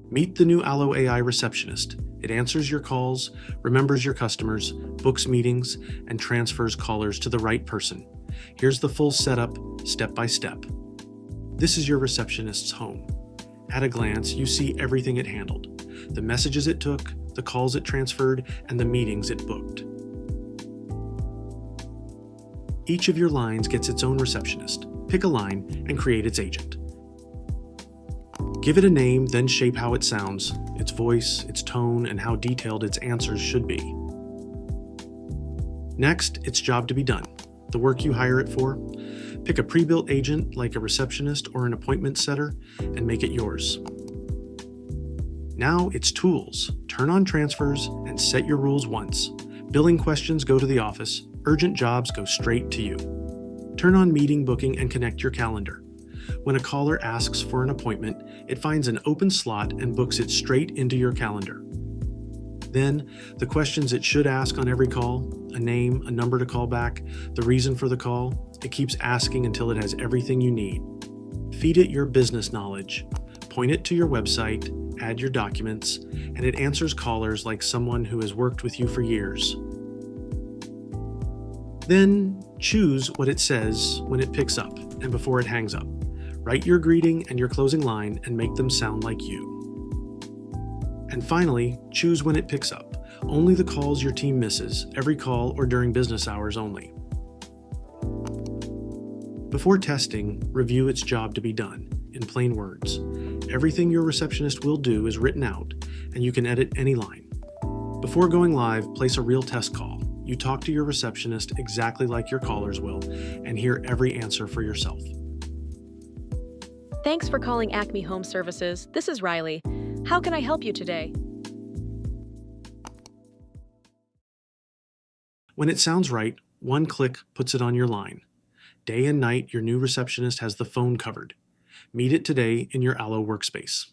Meet the new Allo AI Receptionist. It answers your calls, remembers your customers, books meetings, and transfers callers to the right person. Here's the full setup, step by step. This is your receptionist's home. At a glance, you see everything it handled: the messages it took, the calls it transferred, and the meetings it booked. Each of your lines gets its own receptionist. Pick a line and create its agent. Give it a name, then shape how it sounds, its voice, its tone, and how detailed its answers should be. Next, it's job to be done. The work you hire it for. Pick a pre-built agent like a receptionist or an appointment setter and make it yours. Now it's tools. Turn on transfers and set your rules once. Billing questions go to the office. Urgent jobs go straight to you. Turn on meeting booking and connect your calendar. When a caller asks for an appointment, it finds an open slot and books it straight into your calendar. Then, the questions it should ask on every call, a name, a number to call back, the reason for the call, it keeps asking until it has everything you need. Feed it your business knowledge. Point it to your website, add your documents, and it answers callers like someone who has worked with you for years. Then, choose what it says when it picks up and before it hangs up. Write your greeting and your closing line and make them sound like you. And finally, choose when it picks up. Only the calls your team misses, every call or during business hours only. Before testing, review its job to be done, in plain words. Everything your receptionist will do is written out, and you can edit any line. Before going live, place a real test call. You talk to your receptionist exactly like your callers will, and hear every answer for yourself. Thanks for calling Acme Home Services. This is Riley. How can I help you today? When it sounds right, one click puts it on your line. Day and night, your new receptionist has the phone covered. Meet it today in your Allo workspace.